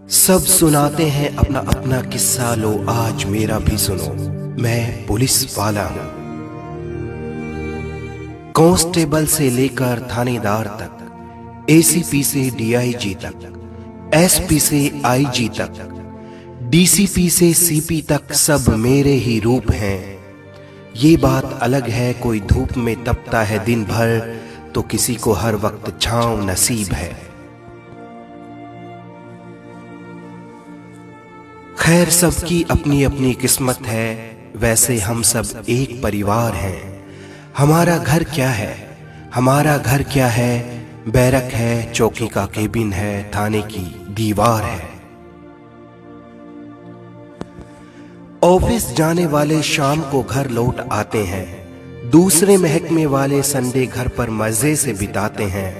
सब सुनाते हैं अपना अपना किस्सा, लो आज मेरा भी सुनो। मैं पुलिस वाला हूं, कांस्टेबल से लेकर थानेदार तक, एसीपी से डीआईजी तक, एसपी से आईजी तक, डीसीपी से सीपी तक, सब मेरे ही रूप हैं। ये बात अलग है, कोई धूप में तपता है दिन भर, तो किसी को हर वक्त छांव नसीब है। खैर, सबकी अपनी अपनी किस्मत है, वैसे हम सब एक परिवार हैं। हमारा घर क्या है, हमारा घर क्या है? बैरक है, चौकी का केबिन है, थाने की दीवार है। ऑफिस जाने वाले शाम को घर लौट आते हैं, दूसरे महकमे वाले संडे घर पर मजे से बिताते हैं।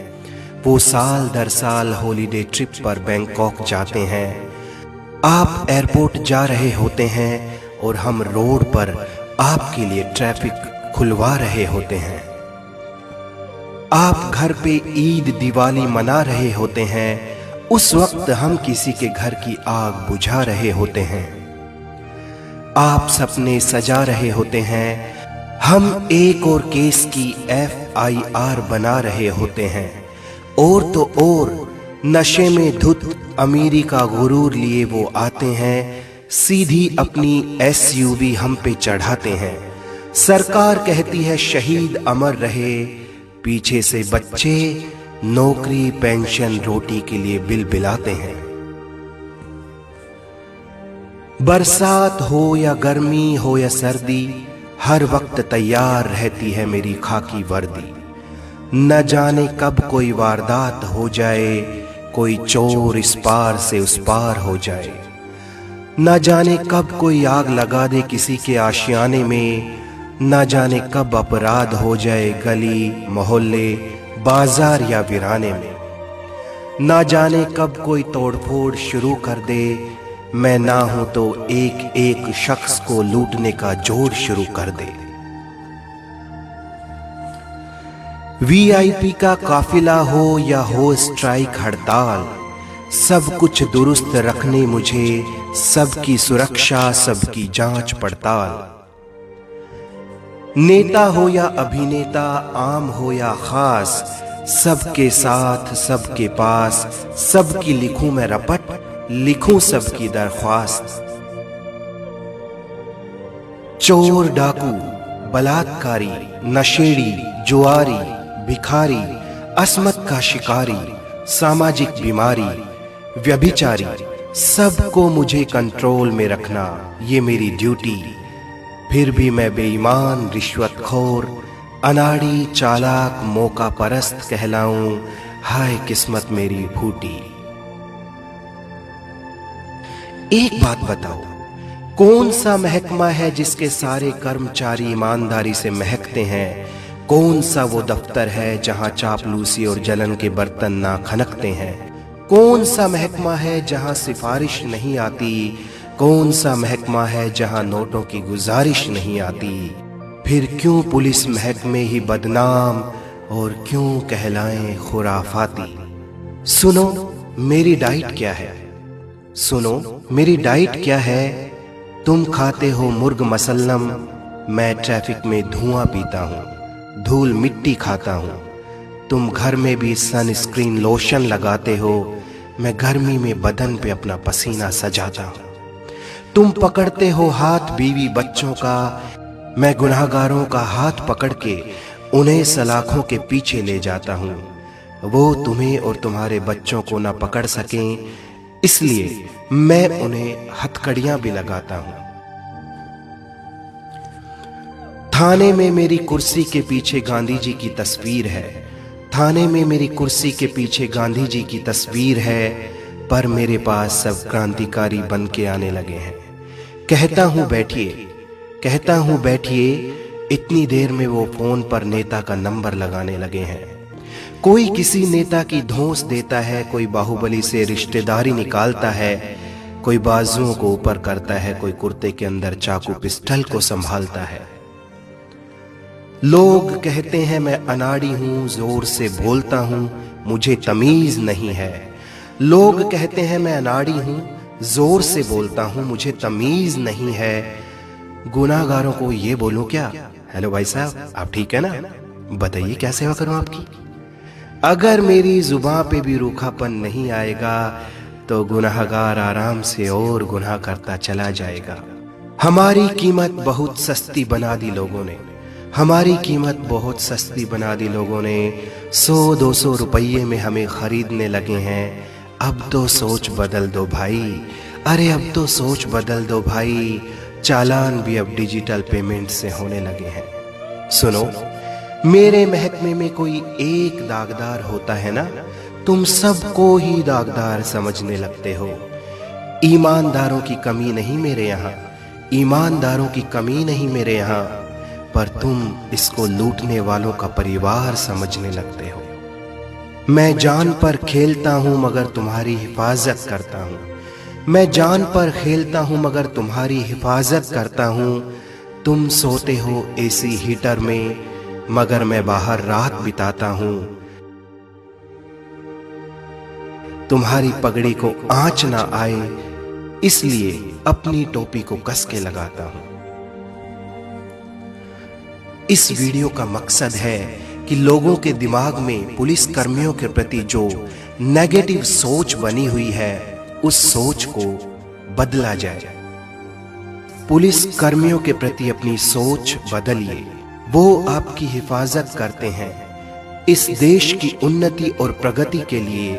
वो साल दर साल हॉलीडे ट्रिप पर बैंकॉक जाते हैं। आप एयरपोर्ट जा रहे होते हैं और हम रोड पर आपके लिए ट्रैफिक खुलवा रहे होते हैं। आप घर पे ईद दिवाली मना रहे होते हैं, उस वक्त हम किसी के घर की आग बुझा रहे होते हैं। आप सपने सजा रहे होते हैं, हम एक और केस की FIR बना रहे होते हैं। और तो और नशे में धुत अमीरी का गुरूर लिए वो आते हैं, सीधी अपनी SUV हम पे चढ़ाते हैं। सरकार कहती है शहीद अमर रहे, पीछे से बच्चे नौकरी पेंशन रोटी के लिए बिलबिलाते हैं। बरसात हो या गर्मी हो या सर्दी, हर वक्त तैयार रहती है मेरी खाकी वर्दी। न जाने कब कोई वारदात हो जाए, कोई चोर इस पार से उस पार हो जाए। न जाने कब कोई आग लगा दे किसी के आशियाने में, न जाने कब अपराध हो जाए गली मोहल्ले बाजार या वीराने में। न जाने कब कोई तोड़फोड़ शुरू कर दे, मैं ना हूं तो एक एक शख्स को लूटने का जोर शुरू कर दे। VIP का काफिला हो या हो स्ट्राइक हड़ताल, सब कुछ दुरुस्त रखने मुझे, सबकी सुरक्षा सबकी जांच पड़ताल। नेता हो या अभिनेता, आम हो या खास, सबके साथ सबके पास, सबकी लिखूं मैं रपट, लिखूं सबकी दरख्वास्त। चोर डाकू बलात्कारी नशेड़ी जुआरी भिखारी अस्मत का शिकारी सामाजिक बीमारी व्यभिचारी, सबको मुझे कंट्रोल में रखना ये मेरी ड्यूटी। फिर भी मैं बेईमान रिश्वतखोर अनाड़ी चालाक मौका परस्त कहलाऊं, हाय किस्मत मेरी फूटी। एक बात बताओ, कौन सा महकमा है जिसके सारे कर्मचारी ईमानदारी से महकते हैं? कौन सा वो दफ्तर है जहां चापलूसी और जलन के बर्तन ना खनकते हैं? कौन सा महकमा है जहां सिफारिश नहीं आती? कौन सा महकमा है जहां नोटों की गुजारिश नहीं आती? फिर क्यों पुलिस महकमे ही बदनाम और क्यों कहलाएं खुराफाती? सुनो मेरी डाइट क्या है, सुनो मेरी डाइट क्या है। तुम खाते हो मुर्ग मसल्लम, मैं ट्रैफिक में धुआं पीता हूँ, धूल मिट्टी खाता हूँ। तुम घर में भी सनस्क्रीन लोशन लगाते हो, मैं गर्मी में बदन पे अपना पसीना सजाता हूँ। तुम पकड़ते हो हाथ बीवी बच्चों का, मैं गुनाहगारों का हाथ पकड़ के उन्हें सलाखों के पीछे ले जाता हूँ। वो तुम्हें और तुम्हारे बच्चों को ना पकड़ सकें, इसलिए मैं उन्हें हथकड़ियां भी लगाता हूं। थाने में मेरी कुर्सी के पीछे गांधी जी की तस्वीर है, थाने में मेरी कुर्सी के पीछे गांधी जी की तस्वीर है, पर मेरे पास सब क्रांतिकारी बन के आने लगे हैं। कहता हूं बैठिए, कहता हूं बैठिए, इतनी देर में वो फोन पर नेता का नंबर लगाने लगे हैं। कोई किसी नेता की धौंस देता है, कोई बाहुबली से रिश्तेदारी निकालता है, कोई बाजुओं को ऊपर करता है, कोई कुर्ते के अंदर चाकू पिस्टल को संभालता है। लोग कहते हैं मैं अनाड़ी हूं, जोर से बोलता हूं, मुझे तमीज नहीं है। लोग कहते हैं मैं अनाड़ी हूं, जोर से बोलता हूं, मुझे तमीज नहीं है। गुनाहगारों को ये बोलूं क्या? हेलो भाई साहब, आप ठीक है ना? बताइए क्या सेवा करूं आपकी? अगर मेरी जुबान पे भी रूखापन नहीं आएगा तो गुनाहगार आराम से और गुनाह करता चला जाएगा। हमारी कीमत बहुत सस्ती बना दी लोगों ने, हमारी कीमत बहुत सस्ती बना दी लोगों ने। 100-200 रुपये में हमें खरीदने लगे हैं। अब तो सोच बदल दो भाई, अरे अब तो सोच बदल दो भाई। चालान भी अब डिजिटल पेमेंट से होने लगे हैं। सुनो, मेरे महकमे में कोई एक दागदार होता है ना, तुम सबको ही दागदार समझने लगते हो। ईमानदारों की कमी नहीं मेरे यहाँ, ईमानदारों की कमी नहीं मेरे यहाँ, पर तुम इसको लूटने वालों का परिवार समझने लगते हो। मैं जान पर खेलता हूं मगर तुम्हारी हिफाजत करता हूं, मैं जान पर खेलता हूं मगर तुम्हारी हिफाजत करता हूं। तुम सोते हो एसी हीटर में मगर मैं बाहर रात बिताता हूं। तुम्हारी पगड़ी को आंच ना आए इसलिए अपनी टोपी को कस के लगाता हूं। इस वीडियो का मकसद है कि लोगों के दिमाग में पुलिस कर्मियों के प्रति जो नेगेटिव सोच बनी हुई है उस सोच को बदला जाए। पुलिस कर्मियों के प्रति अपनी सोच बदलिए, वो आपकी हिफाजत करते हैं। इस देश की उन्नति और प्रगति के लिए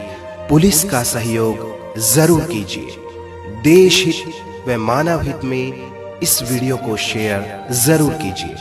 पुलिस का सहयोग जरूर कीजिए। देश हित व मानव हित में इस वीडियो को शेयर जरूर कीजिए।